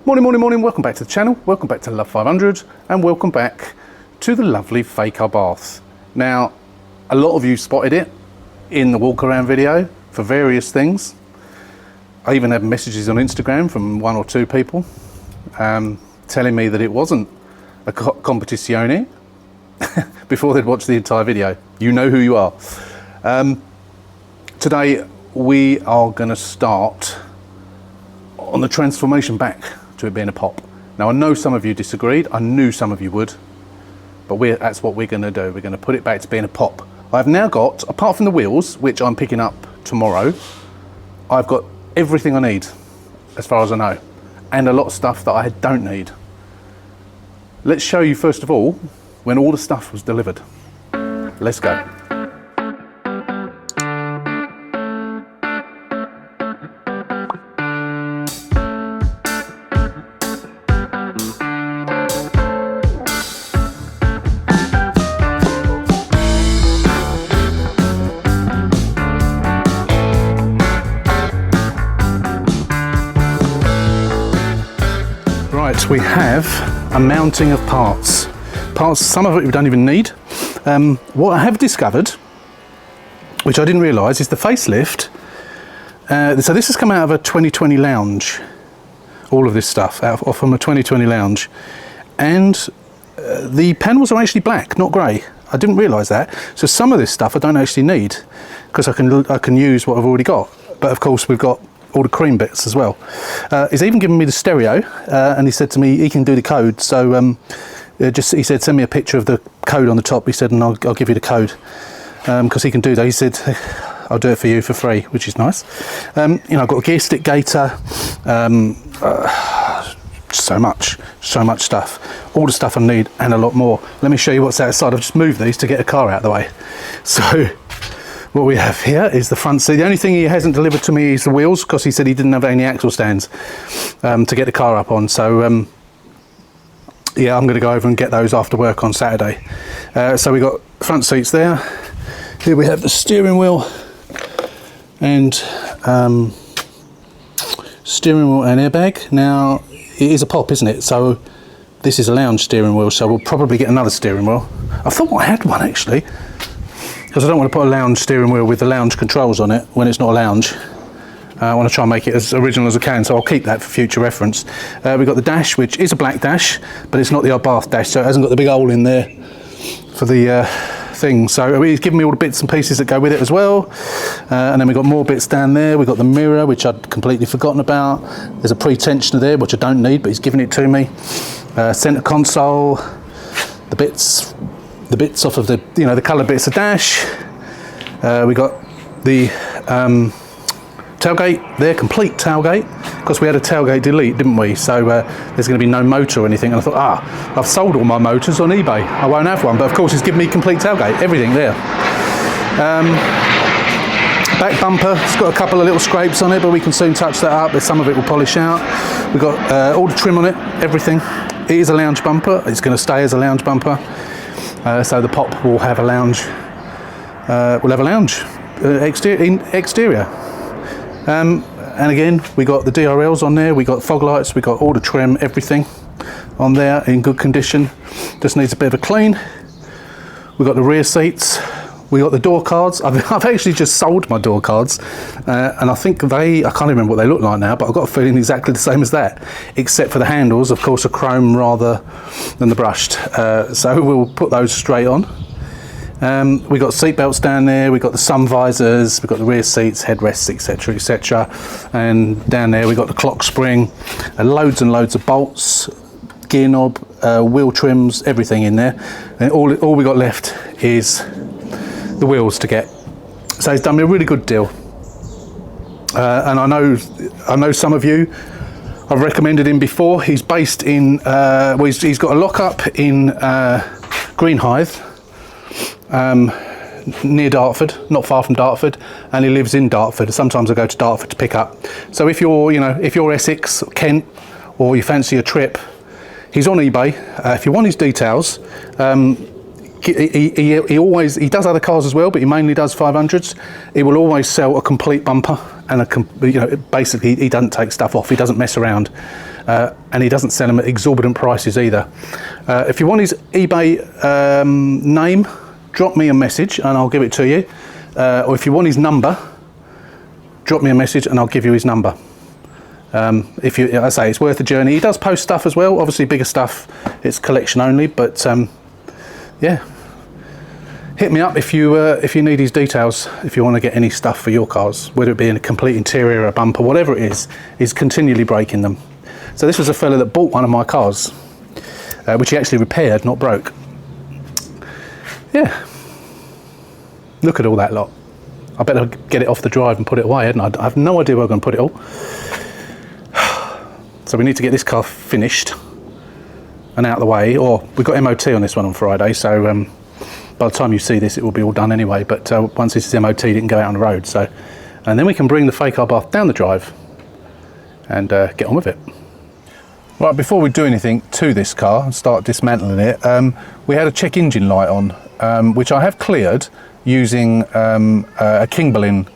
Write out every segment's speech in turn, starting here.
Morning, welcome back to the channel, welcome back to Love 500, and welcome back to the lovely fake Abarth. Now, a lot of you spotted it in the walk around video for various things. I even had messages on Instagram from one or two people telling me that it wasn't a competizione before they'd watched the entire video. You know who you are. Today we are going to start on the transformation back to it being a pop. Now I know some of you disagreed, I knew some of you would, but that's what we're going to do. We're going to put it back to being a pop. I've now got, apart from the wheels, which I'm picking up tomorrow, I've got everything I need, as far as I know, and a lot of stuff that I don't need. Let's show you first of all when all the stuff was delivered. Let's go. Right, we have a mounting of parts. Some of it we don't even need. What I have discovered, which I didn't realise, is the facelift. So this has come out of a 2020 Lounge. All of this stuff off from a 2020 Lounge, and the panels are actually black, not grey. I didn't realise that. So some of this stuff I don't actually need because I can use what I've already got. But of course we've got all the cream bits as well. He's even given me the stereo, and he said to me he can do the code. So he said send me a picture of the code on the top. He said, and I'll give you the code because he can do that. He said I'll do it for you for free, which is nice. You know, I've got a gear stick gator, so much stuff, all the stuff I need and a lot more. Let me show you what's outside. I've just moved these to get a car out of the way. So what we have here is the front seat. The only thing he hasn't delivered to me is the wheels, because he said he didn't have any axle stands to get the car up on. So yeah, I'm going to go over and get those after work on Saturday. So we got front seats there. Here we have the steering wheel and airbag. Now it is a pop, isn't it? So this is a lounge steering wheel, so we'll probably get another steering wheel. I thought I had one actually, because I don't want to put a lounge steering wheel with the lounge controls on it when it's not a lounge. I want to try and make it as original as I can, so I'll keep that for future reference. We've got the dash, which is a black dash, but it's not the Abarth dash, so it hasn't got the big hole in there for the thing. So he's given me all the bits and pieces that go with it as well. And then we've got more bits down there. We've got the mirror, which I'd completely forgotten about. There's a pre-tensioner there, which I don't need, but he's given it to me. Centre console, the bits off of the, you know, the colour bits of dash. We got the tailgate there, complete tailgate, because we had a tailgate delete, didn't we? So there's going to be no motor or anything. And I thought, I've sold all my motors on eBay, I won't have one. But of course it's given me complete tailgate, everything there. Back bumper, it's got a couple of little scrapes on it, but we can soon touch that up. Some of it will polish out. We've got all the trim on it, everything. It is a lounge bumper, it's going to stay as a lounge bumper. So the pop will have a lounge. Exterior. And again, we got the DRLs on there. We got fog lights. We got all the trim, everything on there in good condition. Just needs a bit of a clean. We got the rear seats. We got the door cards. I've actually just sold my door cards, and I think I can't remember what they look like now, but I've got a feeling exactly the same as that, except for the handles, of course, are chrome rather than the brushed. So we'll put those straight on. We got seat belts down there. We got the sun visors. We got the rear seats, headrests, etc., etc. And down there we got the clock spring, loads and loads of bolts, gear knob, wheel trims, everything in there. And all we got left is the wheels to get. So he's done me a really good deal, and I know some of you, I've recommended him before. He's based in he's got a lockup in Greenhithe, near Dartford, not far from Dartford, and he lives in Dartford. Sometimes I go to Dartford to pick up. So if you're Essex, Kent, or you fancy a trip, he's on eBay. If you want his details, he does other cars as well, but he mainly does 500s. He will always sell a complete bumper and basically he doesn't take stuff off. He doesn't mess around. and he doesn't sell them at exorbitant prices either. If you want his eBay name, drop me a message and I'll give it to you. Or if you want his number, drop me a message and I'll give you his number. If you, I say, it's worth the journey. He does post stuff as well, obviously bigger stuff, it's collection only, but yeah, hit me up if you need his details, if you want to get any stuff for your cars, whether it be in a complete interior or a bumper, whatever it is, he's continually breaking them. So this was a fella that bought one of my cars, which he actually repaired, not broke. Yeah, look at all that lot. I better get it off the drive and put it away, hadn't I? I have no idea where I'm going to put it all. So we need to get this car finished and out of the way, or we've got MOT on this one on Friday, so by the time you see this it will be all done anyway, but once this is MOT it can go out on the road, so, and then we can bring the fake Abarth down the drive and get on with it. Right, before we do anything to this car and start dismantling it, we had a check engine light on, which I have cleared using a Kimberlin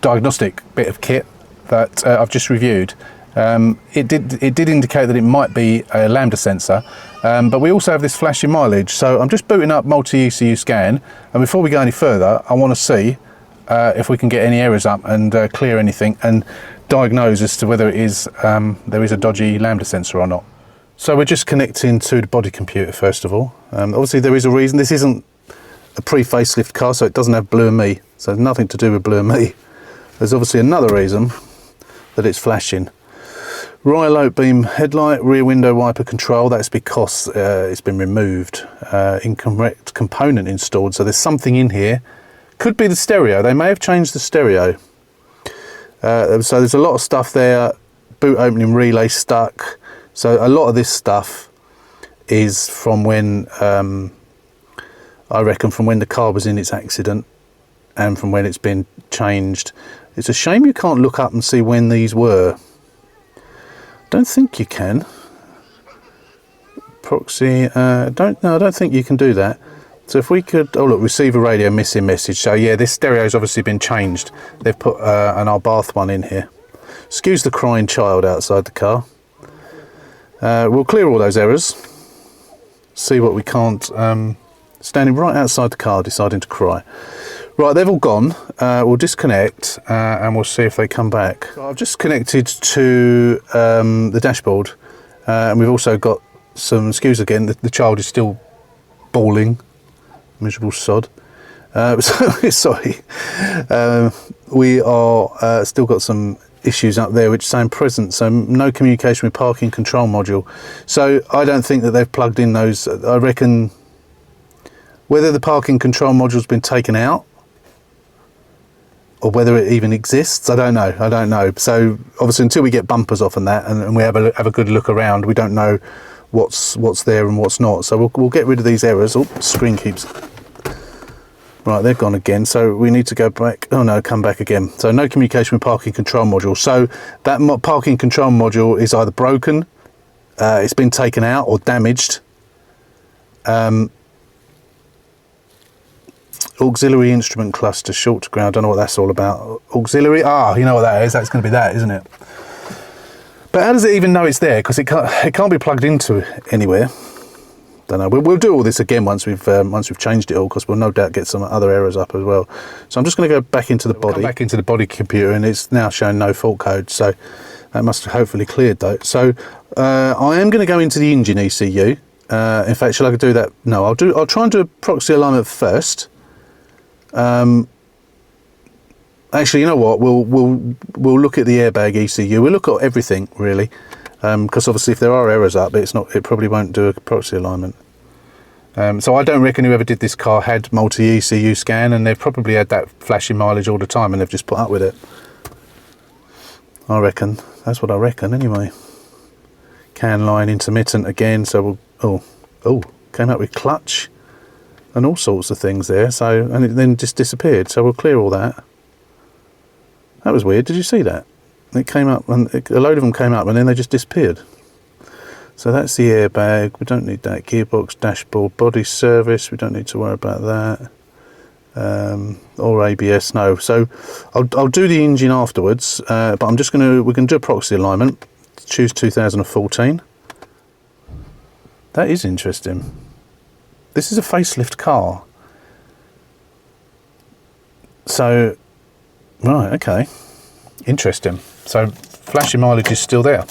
diagnostic bit of kit that I've just reviewed. It did indicate that it might be a lambda sensor, but we also have this flashing mileage. So I'm just booting up multi-ECU scan, and before we go any further, I want to see if we can get any errors up and clear anything and diagnose as to whether it is there is a dodgy lambda sensor or not. So we're just connecting to the body computer first of all. Obviously there is a reason. This isn't a pre-facelift car, so it doesn't have Blue and Me, so it's nothing to do with Blue and Me. There's obviously another reason that it's flashing. Rylote beam headlight, rear window wiper control, that's because it's been removed, incorrect component installed, so there's something in here. Could be the stereo, they may have changed the stereo. So there's a lot of stuff there, boot opening relay stuck, so a lot of this stuff is from when, I reckon from when the car was in its accident and from when it's been changed. It's a shame you can't look up and see when these were. Don't think you can. Proxy, I don't think you can do that. So if we could, oh look, receiver radio missing message. So yeah, this stereo's obviously been changed. They've put an Abarth one in here. Excuse the crying child outside the car. We'll clear all those errors. See what we can't, standing right outside the car deciding to cry. Right, they've all gone. We'll disconnect and we'll see if they come back. So I've just connected to the dashboard, and we've also got some, excuse again, the child is still bawling, miserable sod. Sorry. We are still got some issues up there which saying present, so no communication with parking control module. So I don't think that they've plugged in those. I reckon whether the parking control module's been taken out or whether it even exists, I don't know. So obviously until we get bumpers off and that, and we have a good look around, we don't know what's there and what's not. So we'll get rid of these errors. Oh, screen keeps, right, they're gone again. So we need to go back. Oh no, come back again. So no communication with parking control module. So that parking control module is either broken, it's been taken out, or damaged. Auxiliary instrument cluster, short to ground. I don't know what that's all about. Auxiliary, you know what that is. That's going to be that, isn't it? But how does it even know it's there? Because it can't be plugged into anywhere. Don't know. We'll do all this again once we've changed it all, because we'll no doubt get some other errors up as well. So I'm just going to go back into the body. Back into the body computer, and it's now showing no fault code. So that must have hopefully cleared though. So I am going to go into the engine ECU. In fact, shall I do that? No, I'll try and do a proxy alignment first. Actually, you know what? We'll look at the airbag ECU. We'll look at everything really, because obviously if there are errors up, it probably won't do a proxy alignment. So I don't reckon whoever did this car had multi ECU scan, and they've probably had that flashing mileage all the time, and they've just put up with it. I reckon that's what I reckon anyway. Can line intermittent again. So we'll came out with clutch and all sorts of things there, so, and it then just disappeared, so we'll clear all that. That was weird. Did you see that? It came up, and a load of them came up and then they just disappeared. So that's the airbag, we don't need that. Gearbox, dashboard, body service, we don't need to worry about that. Or ABS, no. So I'll do the engine afterwards, but we're going to do a proxy alignment, choose 2014. That is interesting. This is a facelift car. So, right, okay. Interesting. So, flashing mileage is still there.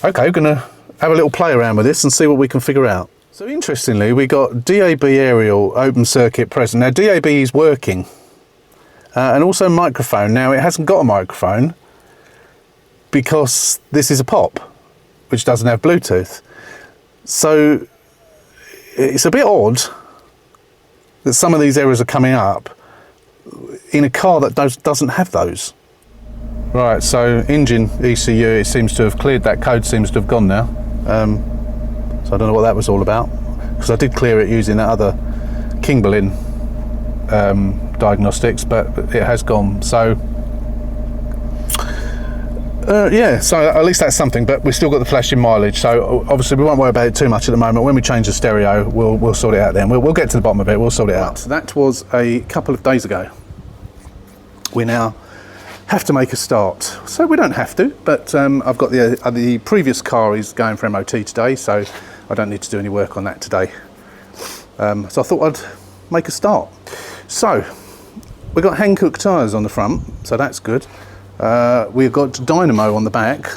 Okay, we're going to have a little play around with this and see what we can figure out. So, interestingly, we got DAB aerial open circuit present. Now, DAB is working. And also microphone. Now, it hasn't got a microphone because this is a pop, which doesn't have Bluetooth. So, it's a bit odd that some of these errors are coming up in a car that doesn't have those. Right, so engine ECU, it seems to have cleared. That code seems to have gone now. So I don't know what that was all about, because I did clear it using that other Kimberlin diagnostics, but it has gone. So yeah, so at least that's something, but we've still got the flashing mileage, so obviously we won't worry about it too much at the moment. When we change the stereo, we'll sort it out then. We'll get to the bottom of it, we'll sort it out. So that was a couple of days ago. We now have to make a start. So we don't have to, but I've got the previous car is going for MOT today, so I don't need to do any work on that today. So I thought I'd make a start. So we've got Hankook tyres on the front, so that's good. We've got Dynamo on the back.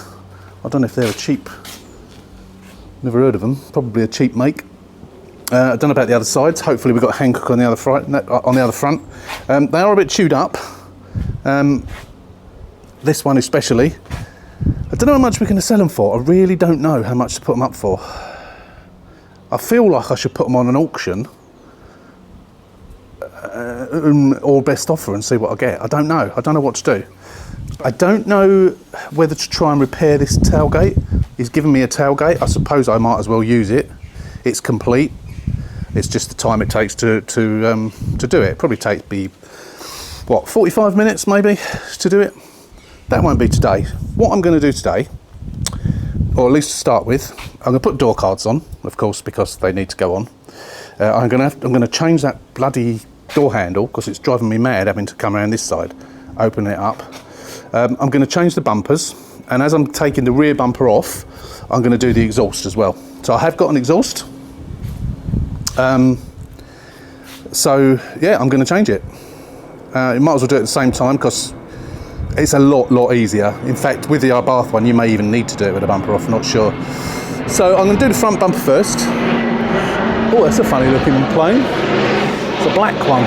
I don't know if they're a cheap, never heard of them, probably a cheap make. I don't know about the other sides. Hopefully we've got Hankook on the other front. They are a bit chewed up. This one especially. I don't know how much we're going to sell them for. I really don't know how much to put them up for. I feel like I should put them on an auction or best offer and see what I get. I don't know. I don't know what to do. I don't know whether to try and repair this tailgate. He's given me a tailgate. I suppose I might as well use it. It's complete. It's just the time it takes to do it. Probably takes me, what, 45 minutes maybe to do it. That won't be today. What I'm going to do today, or at least to start with, I'm going to put door cards on, of course, because they need to go on. I'm going to change that bloody door handle because it's driving me mad having to come around this side, open it up. I'm going to change the bumpers, and as I'm taking the rear bumper off, I'm going to do the exhaust as well. So I have got an exhaust. So yeah, I'm going to change it. You might as well do it at the same time because it's a lot easier. In fact, with the Abarth one, you may even need to do it with the bumper off, not sure. So I'm going to do the front bumper first. Oh, that's a funny looking plane. It's a black one.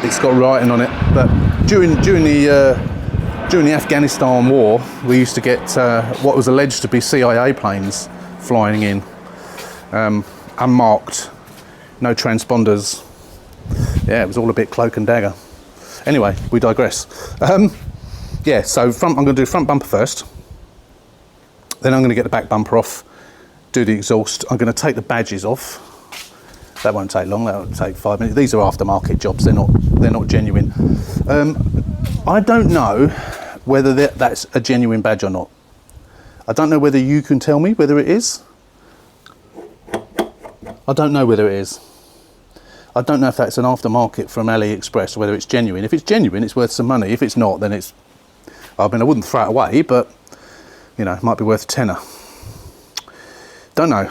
It's got writing on it, but during the Afghanistan war, we used to get what was alleged to be CIA planes flying in, unmarked, no transponders. Yeah, it was all a bit cloak and dagger. Anyway, we digress. Yeah, so I'm going to do front bumper first. Then I'm going to get the back bumper off, do the exhaust. I'm going to take the badges off. That won't take long. That will take 5 minutes. These are aftermarket jobs. They're not genuine. I don't know whether that's a genuine badge or not. I don't know whether you can tell me whether it is. I don't know whether it is. I don't know if that's an aftermarket from AliExpress or whether it's genuine. If it's genuine, it's worth some money. If it's not, then it's, I mean, I wouldn't throw it away, but, you know, it might be worth a tenner. Don't know.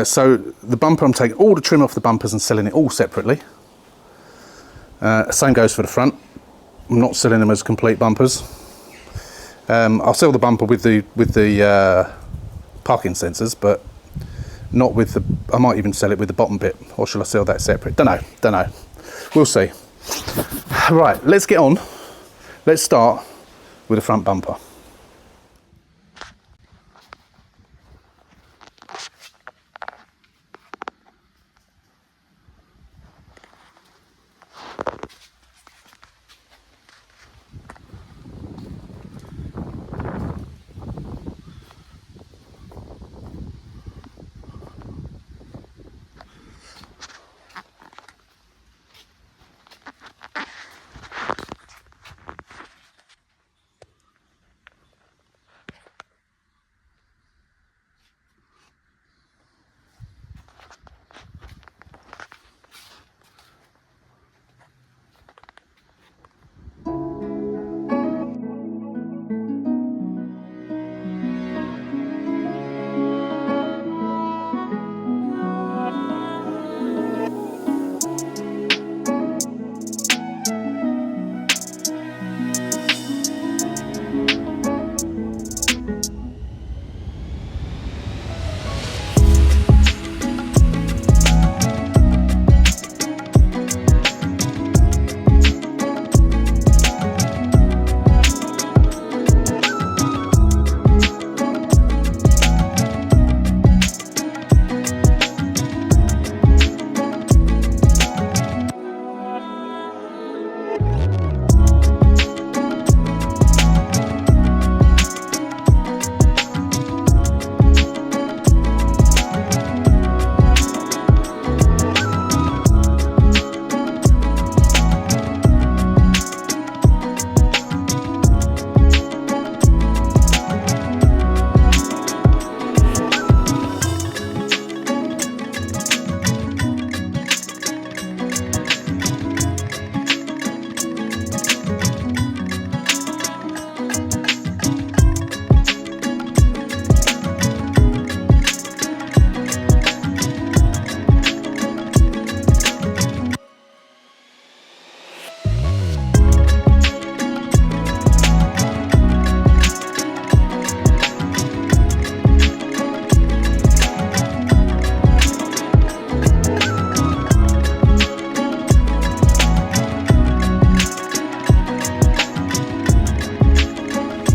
So the bumper, I'm taking all the trim off the bumpers and selling it all separately. Same goes for the front. I'm not selling them as complete bumpers. I'll sell the bumper with the parking sensors, but not with the, I might even sell it with the bottom bit, or shall I sell that separate? Don't know. We'll see. Right, let's get on. Let's start with the front bumper.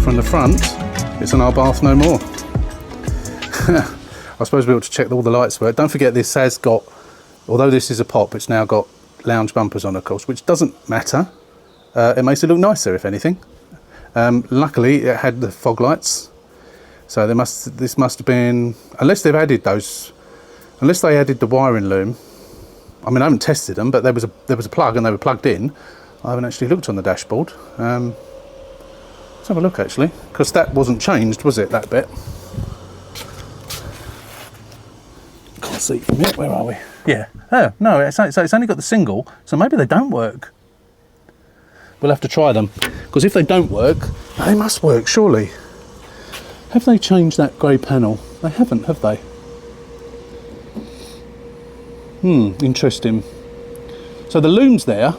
from the front, it's an Abarth no more. I suppose we ought to check that all the lights work. Don't forget this has got, although this is a pop, it's now got lounge bumpers on, of course, which doesn't matter. It makes it look nicer, if anything. Luckily, it had the fog lights, so this must have been, unless they've added those, unless they added the wiring loom. I mean, I haven't tested them, but there was a plug and they were plugged in. I haven't actually looked on the dashboard. Let's have a look actually, because that wasn't changed, was it? That bit. Can't see from here. Where are we? Yeah. Oh no, it's only got the single, so maybe they don't work. We'll have to try them, because if they don't work, they must work surely. Have they changed that grey panel? They haven't, have they? Interesting. So the loom's there.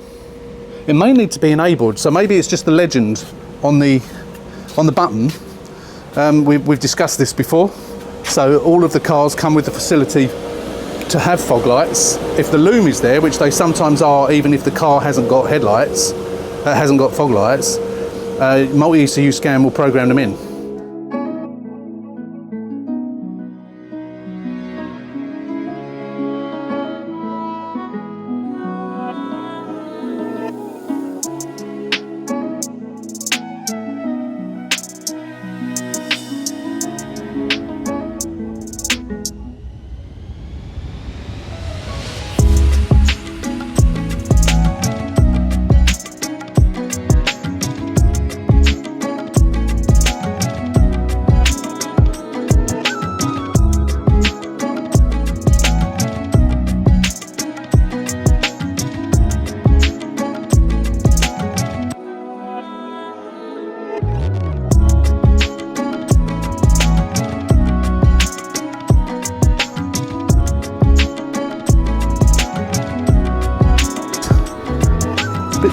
It may need to be enabled, so maybe it's just the legend on the button. We've discussed this before. So all of the cars come with the facility to have fog lights. If the loom is there, which they sometimes are, even if the car hasn't got headlights, hasn't got fog lights, multi-ECU scan will program them in.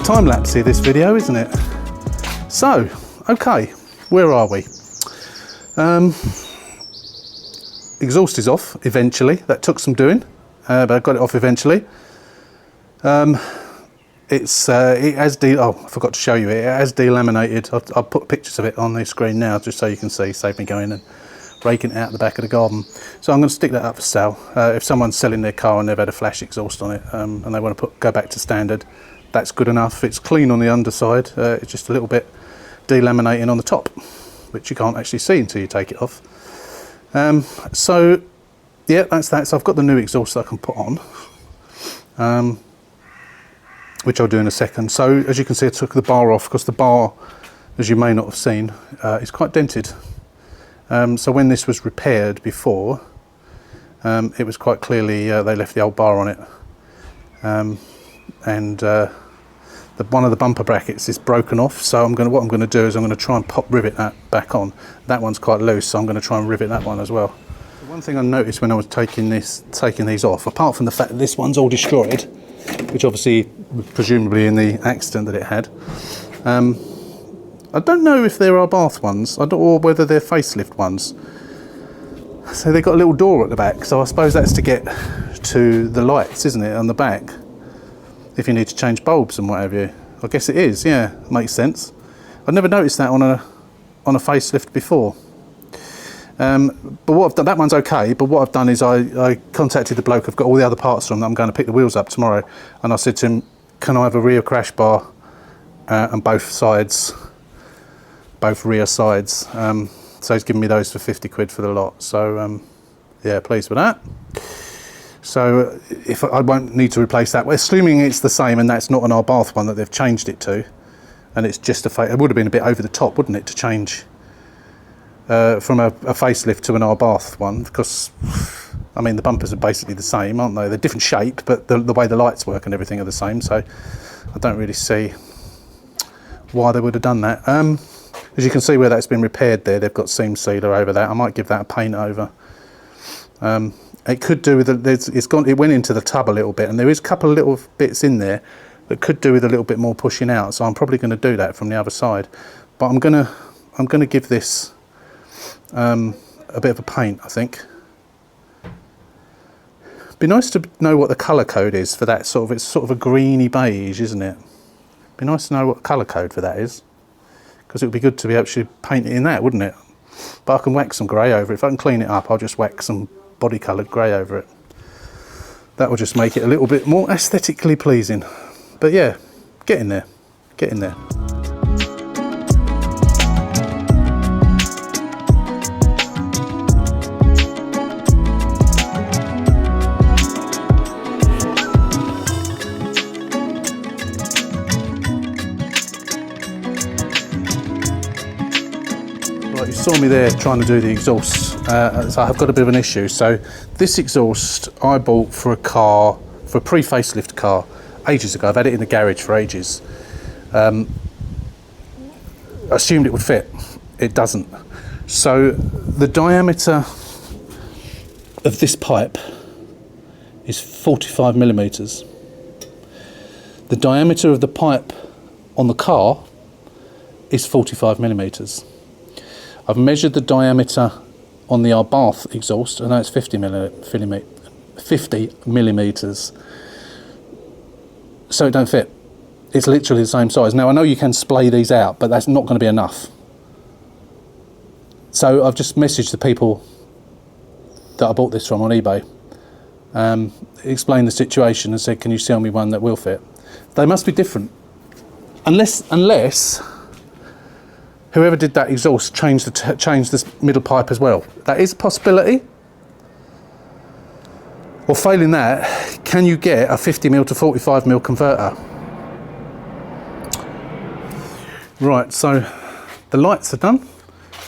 Time-lapsey this video, isn't it? So, okay, where are we? Exhaust is off eventually. That took some doing, but I got it off eventually. It has oh, I forgot to show you it. It has delaminated. I'll put pictures of it on the screen now, just so you can see. Save me going and raking it out the back of the garden. So I'm going to stick that up for sale. If someone's selling their car and they've had a flash exhaust on it, and they want to go back to standard, that's good enough. It's clean on the underside, it's just a little bit delaminating on the top, which you can't actually see until you take it off. So yeah, that's that. So I've got the new exhaust that I can put on, which I'll do in a second. So as you can see, I took the bar off, because the bar, as you may not have seen, is quite dented. So when this was repaired before, it was quite clearly they left the old bar on it. And one of the bumper brackets is broken off, so what I'm going to do is I'm going to try and rivet that back on. That one's quite loose, so I'm going to try and rivet that one as well. One thing I noticed when I was taking these off, apart from the fact that this one's all destroyed, which obviously presumably in the accident that it had, I don't know if they're Abarth ones, or whether they're facelift ones. So they've got a little door at the back, so I suppose that's to get to the lights, isn't it, on the back? If you need to change bulbs and what have you. I guess it is, yeah, makes sense. I've never noticed that on a facelift before. But what I've done, that one's okay, but what I've done is I contacted the bloke I've got all the other parts from that I'm going to pick the wheels up tomorrow, and I said to him, can I have a rear crash bar and both rear sides? So he's given me those for 50 quid for the lot, so yeah, pleased with that. So if I won't need to replace that, assuming it's the same and that's not an Abarth one that they've changed it to, and it's just it would have been a bit over the top, wouldn't it, to change from a facelift to an Abarth one, because I mean the bumpers are basically the same, aren't they? They're different shape, but the way the lights work and everything are the same, so I don't really see why they would have done that. As you can see where that's been repaired there, they've got seam sealer over that. I might give that a paint over. It could do with it went into the tub a little bit, and there is a couple of little bits in there that could do with a little bit more pushing out. So I'm probably going to do that from the other side. But I'm gonna give this a bit of a paint, I think. Be nice to know what the colour code is for that it's sort of a greeny beige, isn't it? Be nice to know what the colour code for that is. because it would be good to be actually paint it in that, wouldn't it? But I can whack some grey over it. If I can clean it up, I'll just whack some body coloured grey over it. That will just make it a little bit more aesthetically pleasing. But yeah, get in there, get in there. You saw me there trying to do the exhaust, so I've got a bit of an issue. So this exhaust I bought for a car, for a pre-facelift car, ages ago. I've had it in the garage for ages. I assumed it would fit. It doesn't. So the diameter of this pipe is 45 millimeters. The diameter of the pipe on the car is 45 millimeters. I've measured the diameter on the Abarth exhaust, and that's 50 millimeters. So it don't fit. It's literally the same size. Now I know you can splay these out, but that's not going to be enough. So I've just messaged the people that I bought this from on eBay, explained the situation and said, can you sell me one that will fit? They must be different. Unless whoever did that exhaust changed this middle pipe as well. That is a possibility. Or failing that, can you get a 50mm to 45mm converter? Right, so the lights are done.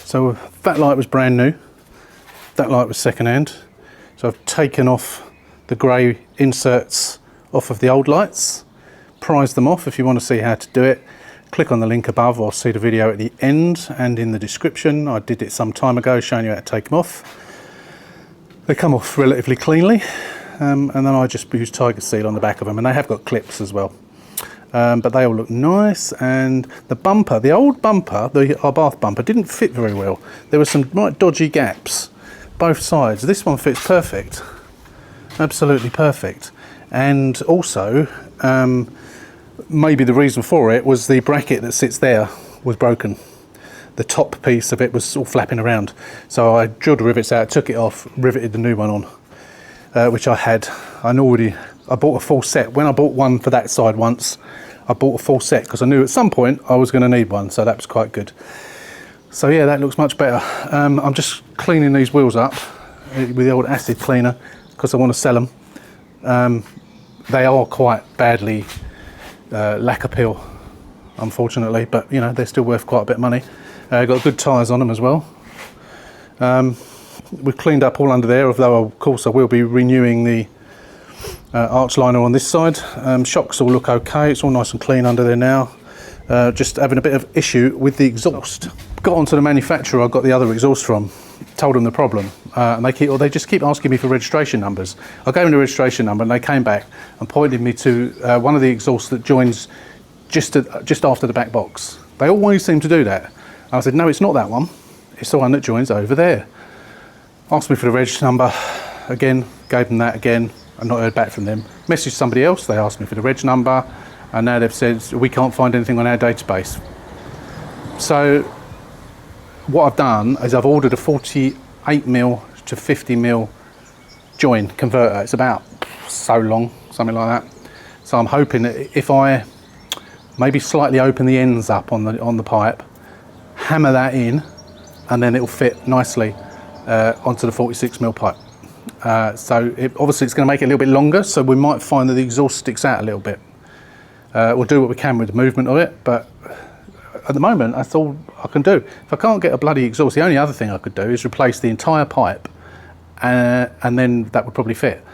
So that light was brand new. That light was second hand. So I've taken off the grey inserts off of the old lights, prized them off. If you want to see how to do it, click on the link above or see the video at the end and in the description. I did it some time ago showing you how to take them off. They come off relatively cleanly, and then I just use Tiger Seal on the back of them, and they have got clips as well. But they all look nice, and the bumper, the old bumper, the Abarth bumper, didn't fit very well. There were some right dodgy gaps, both sides. This one fits perfect, absolutely perfect. And also, maybe the reason for it was the bracket that sits there was broken. The top piece of it was all flapping around. So I drilled the rivets out, took it off, riveted the new one on, which I had. I bought a full set. When I bought one for that side once, I bought a full set because I knew at some point I was going to need one, so that was quite good. So yeah, that looks much better. I'm just cleaning these wheels up with the old acid cleaner because I want to sell them. They are quite badly lack appeal, unfortunately, but you know, they're still worth quite a bit of money. Got good tyres on them as well. We've cleaned up all under there, although of course I will be renewing the arch liner on this side. Shocks all look okay, it's all nice and clean under there now. Just having a bit of issue with the exhaust. Got onto the manufacturer I got the other exhaust from, told them the problem, and they just keep asking me for registration numbers. I gave them the registration number and they came back and pointed me to one of the exhausts that joins just after the back box. They always seem to do that. I said, no, it's not that one, it's the one that joins over there. Asked me for the reg number again, gave them that again, I've not heard back from them. Messaged somebody else, they asked me for the reg number, and now they've said we can't find anything on our database. So what I've done is I've ordered a 48mm to 50mm join converter. It's about so long, something like that. So I'm hoping that if I maybe slightly open the ends up on the pipe, hammer that in, and then it'll fit nicely onto the 46mm pipe. So obviously it's going to make it a little bit longer, so we might find that the exhaust sticks out a little bit. We'll do what we can with the movement of it, but at the moment that's all I can do. If I can't get a bloody exhaust, the only other thing I could do is replace the entire pipe, and then that would probably fit.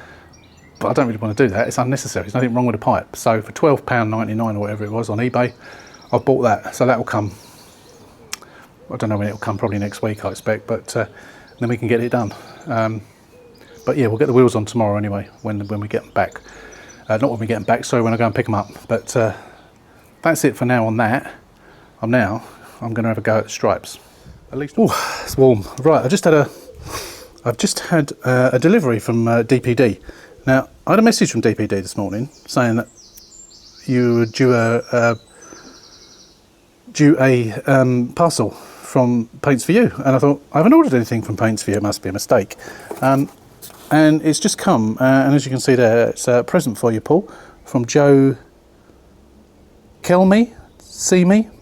But I don't really want to do that, it's unnecessary, there's nothing wrong with the pipe. So for £12.99 or whatever it was on eBay, I've bought that, so that will come. I don't know when it will come, probably next week I expect, but then we can get it done. But yeah, we'll get the wheels on tomorrow anyway, when we get them back. Not when we get them back, sorry, when I go and pick them up. But that's it for now on that. I'm going to have a go at the stripes. At least, oh, it's warm. Right, I've just had a delivery from DPD. Now, I had a message from DPD this morning saying that you were due due a parcel from Paints For You, and I thought, I haven't ordered anything from Paints For You, it must be a mistake. And it's just come, and as you can see there, it's a present for you, Paul, from Joe Kelmy,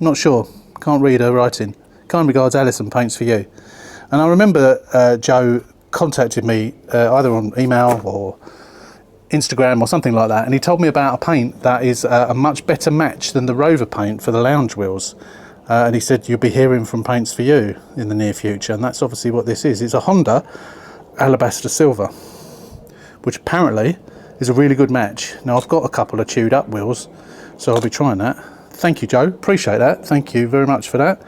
not sure, can't read her writing. Kind regards, Alison, Paints For You. And I remember Joe contacted me either on email or Instagram or something like that, and he told me about a paint that is a much better match than the Rover paint for the lounge wheels. And he said you'll be hearing from Paints For You in the near future, and that's obviously what this is. It's a Honda Alabaster Silver, which apparently is a really good match. Now I've got a couple of chewed up wheels, so I'll be trying that. Thank you, Joe, appreciate that. Thank you very much for that.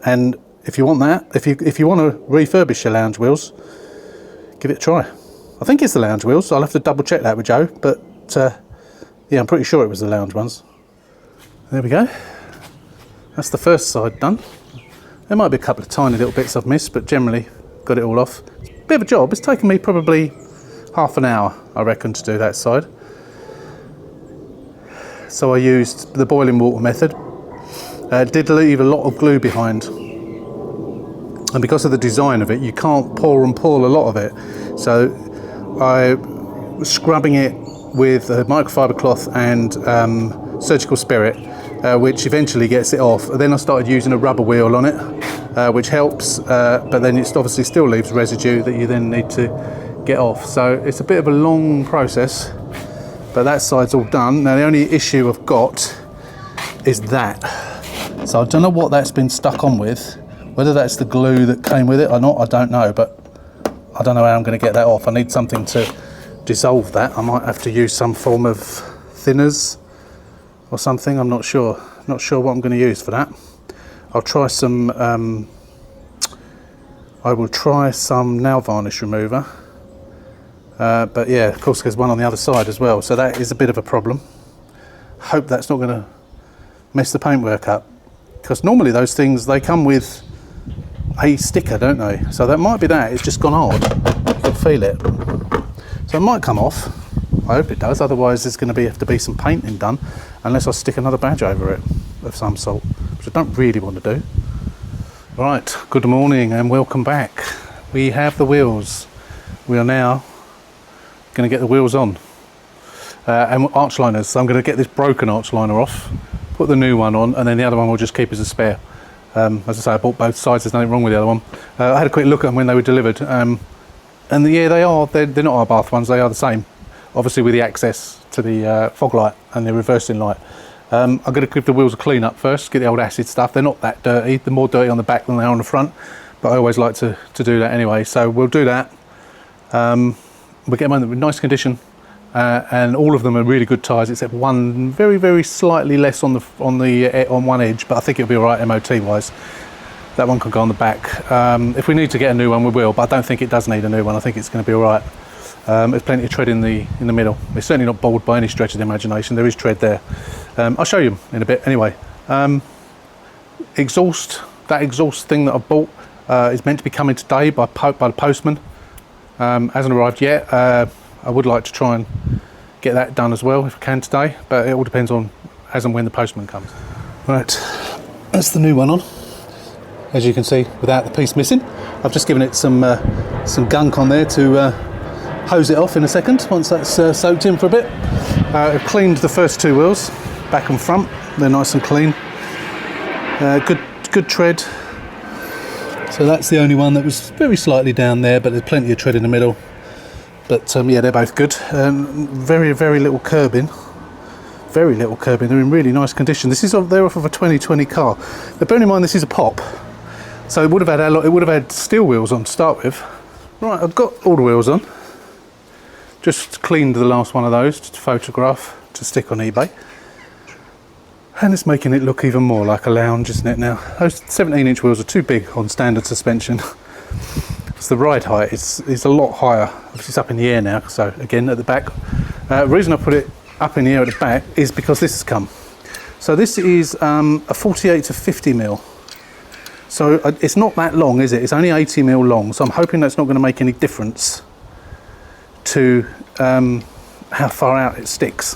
And if you want that, if you want to refurbish your lounge wheels, give it a try. I think it's the lounge wheels. I'll have to double check that with Joe, but yeah, I'm pretty sure it was the lounge ones. There we go. That's the first side done. There might be a couple of tiny little bits I've missed, but generally got it all off. It's a bit of a job. It's taken me probably half an hour, I reckon, to do that side. So I used the boiling water method. Did leave a lot of glue behind, and because of the design of it, you can't pour and pull a lot of it. So I was scrubbing it with a microfiber cloth and surgical spirit, which eventually gets it off. Then I started using a rubber wheel on it, which helps, but then it obviously still leaves residue that you then need to get off. So it's a bit of a long process, but that side's all done. Now the only issue I've got is that. So I don't know what that's been stuck on with, whether that's the glue that came with it or not, I don't know, but I don't know how I'm going to get that off. I need something to dissolve that. I might have to use some form of thinners or something, I'm not sure. Not sure what I'm going to use for that. I'll try some, I will try some nail varnish remover. But yeah, of course there's one on the other side as well, so that is a bit of a problem. Hope that's not going to mess the paintwork up, because normally those things, they come with a sticker, don't they? So that might be that, it's just gone hard. You can feel it. So it might come off. I hope it does, otherwise there's going to have to be some painting done, unless I stick another badge over it of some sort, which I don't really want to do. Right, good morning and welcome back. We have the wheels. We are now going to get the wheels on. And arch liners, so I'm going to get this broken arch liner off, put the new one on, and then the other one we'll just keep as a spare. As I say, I bought both sides, there's nothing wrong with the other one. I had a quick look at them when they were delivered, and yeah, they're not Abarth ones, they are the same, obviously with the access to the fog light and the reversing light. I'm going to give the wheels a clean up first, get the old acid stuff. They're not that dirty, they're more dirty on the back than they are on the front, but I always like to do that anyway, so we'll do that. We'll get them in nice condition. And all of them are really good tyres, except one very, very slightly less on one edge, but I think it'll be all right MOT wise. That one can go on the back. If we need to get a new one, we will, but I don't think it does need a new one. I think it's going to be all right. There's plenty of tread in the middle. It's certainly not bald by any stretch of the imagination. There is tread there. I'll show you in a bit. Anyway, exhaust. That exhaust thing that I bought is meant to be coming today by the postman. Hasn't arrived yet. I would like to try and get that done as well if I can today, but it all depends on as and when the postman comes. Right, that's the new one on. As you can see, without the piece missing. I've just given it some gunk on there to hose it off in a second once that's soaked in for a bit. I've cleaned the first two wheels, back and front. They're nice and clean. Good tread. So that's the only one that was very slightly down there, but there's plenty of tread in the middle. But yeah, they're both good. Very, very little curbing. Very little curbing. They're in really nice condition. They're off of a 2020 car. But bearing in mind this is a pop, so it would have had steel wheels on to start with. Right, I've got all the wheels on. Just cleaned the last one of those to photograph to stick on eBay. And it's making it look even more like a lounge, isn't it now? Those 17-inch wheels are too big on standard suspension. It's the ride height is a lot higher. Obviously it's up in the air now, so again at the back. The reason I put it up in the air at the back is because this has come. So this is a 48 to 50 mil. So it's not that long, is it? It's only 80 mil long, so I'm hoping that's not going to make any difference to how far out it sticks.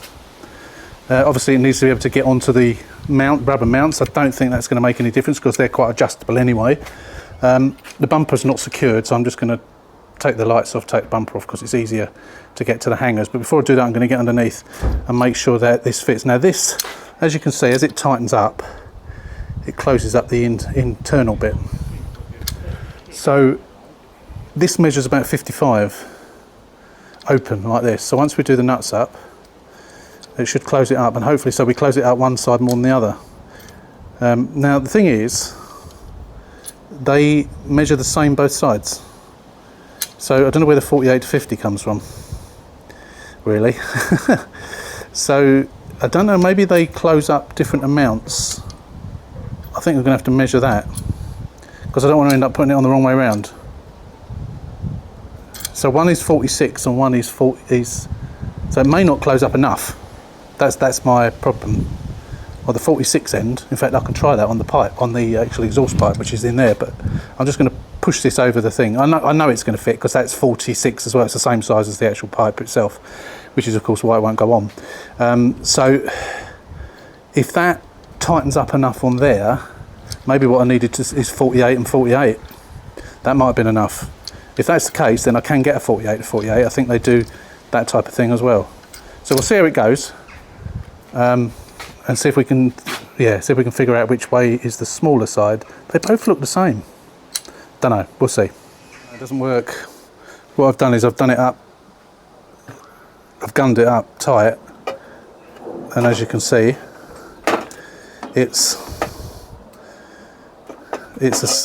Obviously it needs to be able to get onto the rubber mounts. I don't think that's going to make any difference because they're quite adjustable anyway. The bumper's not secured, so I'm just going to take the lights off, take the bumper off because it's easier to get to the hangers. But before I do that, I'm going to get underneath and make sure that this fits. Now this, as you can see, as it tightens up, it closes up the internal bit. So this measures about 55 open like this. So once we do the nuts up, it should close it up, and hopefully so we close it out one side more than the other. Now the thing is, they measure the same both sides. So I don't know where the 48 to 50 comes from, really. So I don't know, maybe they close up different amounts. I think we're going to have to measure that because I don't want to end up putting it on the wrong way around. So one is 46 and one is 40, so it may not close up enough. That's my problem. Or the 46 end, in fact I can try that on the pipe, on the actual exhaust pipe which is in there, but I'm just going to push this over the thing. I know it's going to fit because that's 46 as well, it's the same size as the actual pipe itself, which is of course why it won't go on. So if that tightens up enough on there, maybe what I needed is 48 and 48. That might have been enough. If that's the case, then I can get a 48 to 48. I think they do that type of thing as well. So we'll see how it goes, and see if we can, figure out which way is the smaller side. They both look the same. Don't know. We'll see. It doesn't work. What I've done is I've done it up. I've gunned it up tight, and as you can see, it's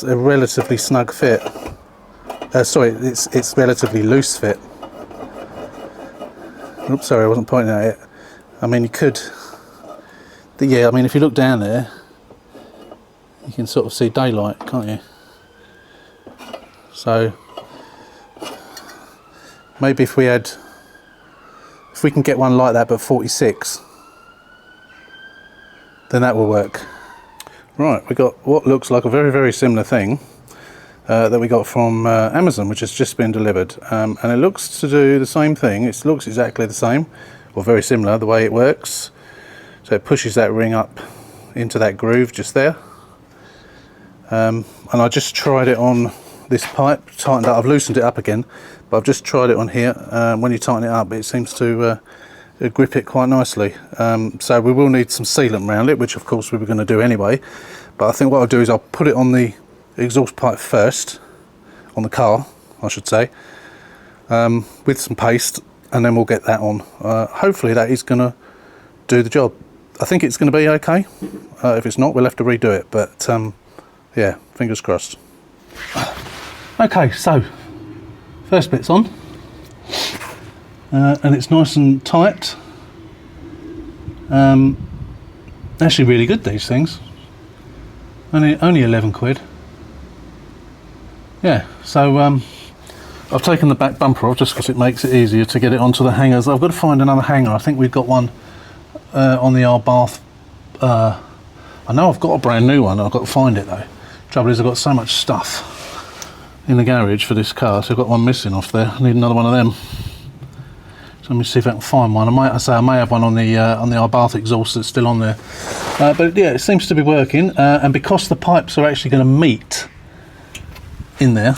a relatively snug fit. Sorry, it's relatively loose fit. Oops, sorry, I wasn't pointing at it. I mean, you could, yeah, I mean, if you look down there, you can sort of see daylight, can't you? So, maybe if we can get one like that, but 46, then that will work. Right, we got what looks like a very, very similar thing that we got from Amazon, which has just been delivered, and it looks to do the same thing. It looks exactly the same, or very similar, the way it works. So it pushes that ring up into that groove just there, and I just tried it on this pipe, tightened up. I've loosened it up again, but I've just tried it on here. When you tighten it up, it seems to grip it quite nicely. So we will need some sealant around it, which of course we were going to do anyway, but I think what I'll do is I'll put it on the exhaust pipe first, on the car I should say, with some paste, and then we'll get that on. Hopefully that is going to do the job. I think it's going to be okay. If it's not, we'll have to redo it, but yeah, fingers crossed. Okay, so first bit's on, and it's nice and tight. Actually really good, these things. Only 11 quid. Yeah, so I've taken the back bumper off just because it makes it easier to get it onto the hangers. I've got to find another hanger. I think we've got one on the Abarth. I know I've got a brand new one, I've got to find it though. Trouble is I've got so much stuff in the garage for this car, so I've got one missing off there. I need another one of them. So let me see if I can find one. I may have one on the Abarth exhaust that's still on there. But yeah, it seems to be working, and because the pipes are actually going to meet in there,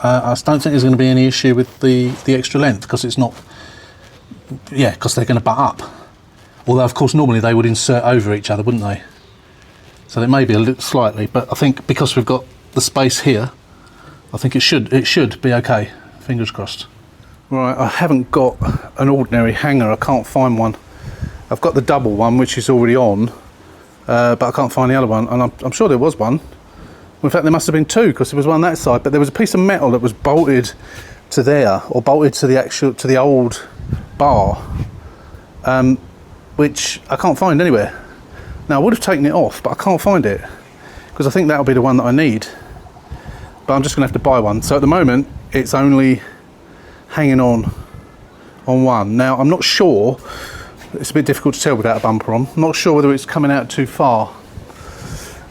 I don't think there's going to be any issue with the extra length, because it's not, yeah, because they're going to butt up. Although of course normally they would insert over each other, wouldn't they? So it may be a little slightly, but I think because we've got the space here, I think it should be okay. Fingers crossed. Right, I haven't got an ordinary hanger. I can't find one. I've got the double one, which is already on, but I can't find the other one. And I'm sure there was one. In fact, there must have been two, because there was one that side. But there was a piece of metal that was bolted to there, or bolted to the old bar, which I can't find anywhere. Now I would have taken it off, but I can't find it, because I think that'll be the one that I need. But I'm just going to have to buy one. So at the moment, it's only hanging on one. Now I'm not sure, it's a bit difficult to tell without a bumper on. I'm not sure whether it's coming out too far.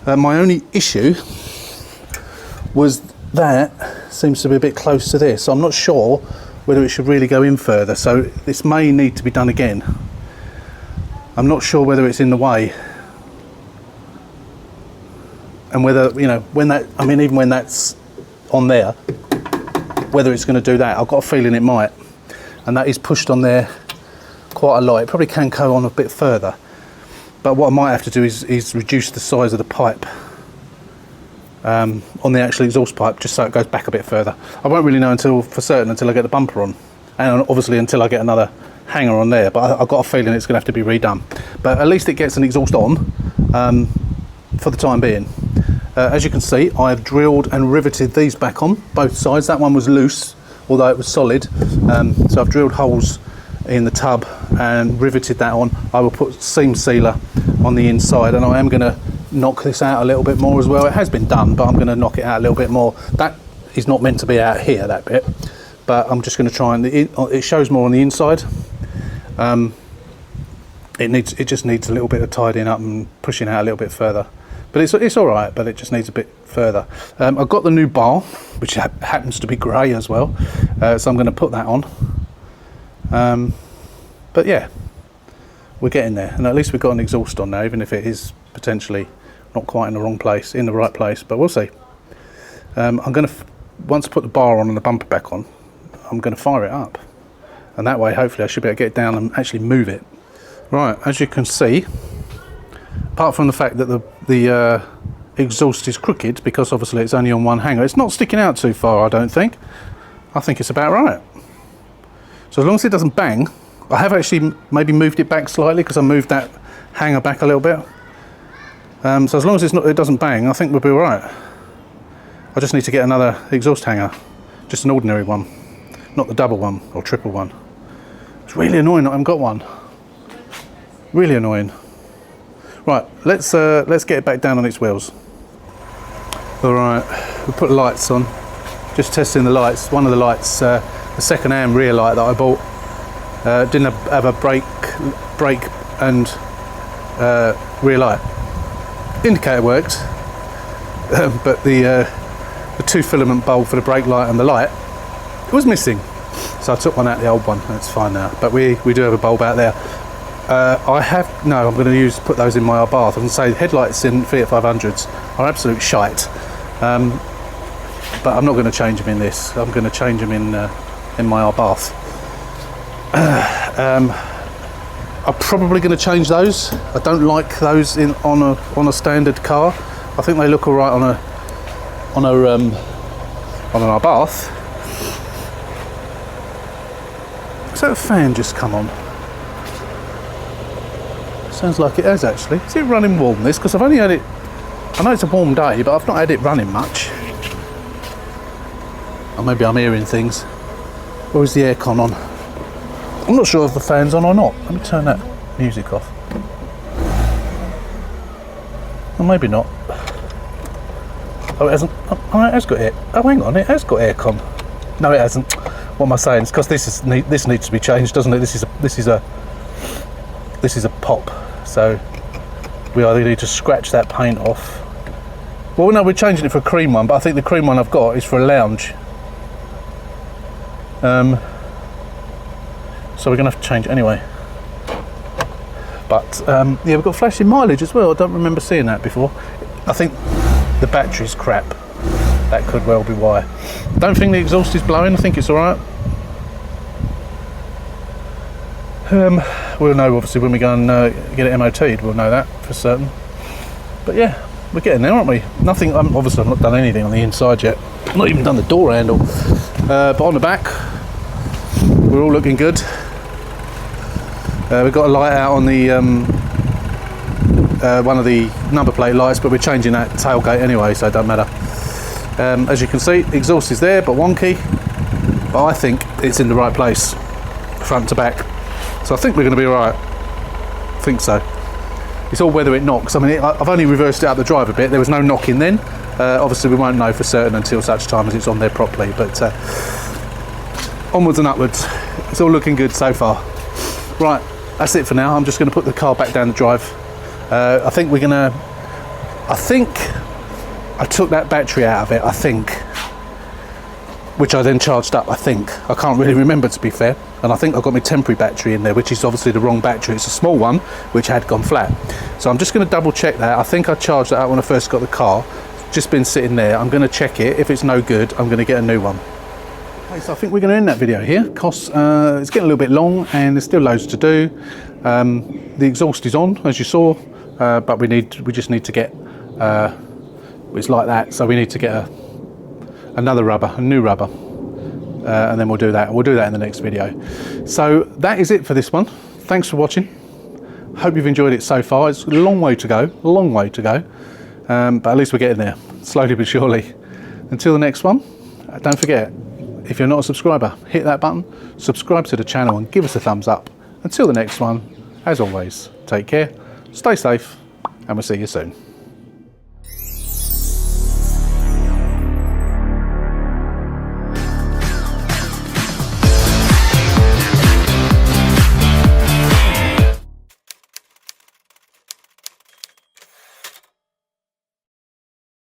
My only issue was that seems to be a bit close to this, so I'm not sure whether it should really go in further, so this may need to be done again. I'm not sure whether it's in the way. and whether, you know, when that, I mean, even when that's on there, whether it's going to do that. I've got a feeling it might, and that is pushed on there quite a lot. It probably can go on a bit further, but what I might have to do is reduce the size of the pipe on the actual exhaust pipe, just so it goes back a bit further. I won't really know for certain until I get the bumper on, and obviously until I get another hanger on there, but I've got a feeling it's going to have to be redone. But at least it gets an exhaust on for the time being. As you can see, I've drilled and riveted these back on both sides. That one was loose, although it was solid. So I've drilled holes in the tub and riveted that on. I will put seam sealer on the inside, and I am going to knock this out a little bit more as well. It has been done, but I'm going to knock it out a little bit more. That is not meant to be out here, that bit, but I'm just going to try and it shows more on the inside. It just needs a little bit of tidying up and pushing out a little bit further. But it's all right, but it just needs a bit further. I've got the new bar, which happens to be grey as well, so I'm going to put that on. But yeah, we're getting there, and at least we've got an exhaust on now, even if it is potentially not quite in the wrong place, in the right place, but we'll see. I'm going to, once I put the bar on and the bumper back on, I'm going to fire it up, and that way hopefully I should be able to get down and actually move it. Right, as you can see, apart from the fact that the exhaust is crooked, because obviously it's only on one hanger, it's not sticking out too far, I don't think. I think it's about right. So as long as it doesn't bang, I have actually maybe moved it back slightly because I moved that hanger back a little bit. So as long as it doesn't bang, I think we'll be all right. I just need to get another exhaust hanger, just an ordinary one, not the double one or triple one. It's really annoying that I haven't got one. Really annoying. Right, let's get it back down on its wheels. All right, we'll put the lights on. Just testing the lights. One of the lights, the second-hand rear light that I bought, didn't have a brake and rear light. Indicator worked, but the two filament bulb for the brake light and the light, it was missing. So I took one out, the old one, and it's fine now. But we do have a bulb out there. I'm going to put those in my Abarth. I can say headlights in Fiat 500s are absolute shite, but I'm not going to change them in this. I'm going to change them in my Abarth. I'm probably going to change those. I don't like those on a standard car. I think they look all right on an Abarth. Has that fan just come on? Sounds like it has actually. Is it running warm this? Because I've only had it, I know it's a warm day, but I've not had it running much. Or maybe I'm hearing things. Or is the aircon on? I'm not sure if the fan's on or not. Let me turn that music off. Or maybe not. Oh, it hasn't. Oh, it has got air. Oh, hang on, it has got aircon. No, it hasn't. What am I saying? It's because this needs to be changed, doesn't it? This is a pop. So we either need to scratch that paint off. Well, no, we're changing it for a cream one, but I think the cream one I've got is for a lounge. So we're going to have to change it anyway. But yeah, we've got flashing mileage as well. I don't remember seeing that before. I think the battery's crap. That could well be why. Don't think the exhaust is blowing. I think it's all right. We'll know obviously when we go and get it MOT'd. We'll know that for certain. But yeah, we're getting there, aren't we? Nothing. Obviously, I've not done anything on the inside yet. Not even done the door handle. But on the back, we're all looking good. We've got a light out on the one of the number plate lights, but we're changing that tailgate anyway, so it doesn't matter. As you can see, exhaust is there, but wonky. But I think it's in the right place, front to back. So I think we're going to be all right. I think so. It's all whether it knocks. I mean, I've only reversed it out the drive a bit. There was no knocking then. Obviously, we won't know for certain until such time as it's on there properly. But onwards and upwards. It's all looking good so far. Right, that's it for now. I'm just going to put the car back down the drive. I think I took that battery out of it, I think. which I then charged up, I think. I can't really remember, to be fair. And I think I've got my temporary battery in there, which is obviously the wrong battery. It's a small one, which had gone flat. So I'm just going to double check that. I think I charged that out when I first got the car. It's just been sitting there. I'm going to check it. If it's no good, I'm going to get a new one. Okay, so I think we're going to end that video here. It's getting a little bit long and there's still loads to do. The exhaust is on, as you saw, but we just need to get, it's like that. So we need to get a new rubber, and then we'll do that. We'll do that in the next video. So that is it for this one. Thanks for watching. Hope you've enjoyed it so far. It's a long way to go, but at least we're getting there, slowly but surely. Until the next one, don't forget, if you're not a subscriber, hit that button, subscribe to the channel and give us a thumbs up. Until the next one, as always, take care, stay safe, and we'll see you soon.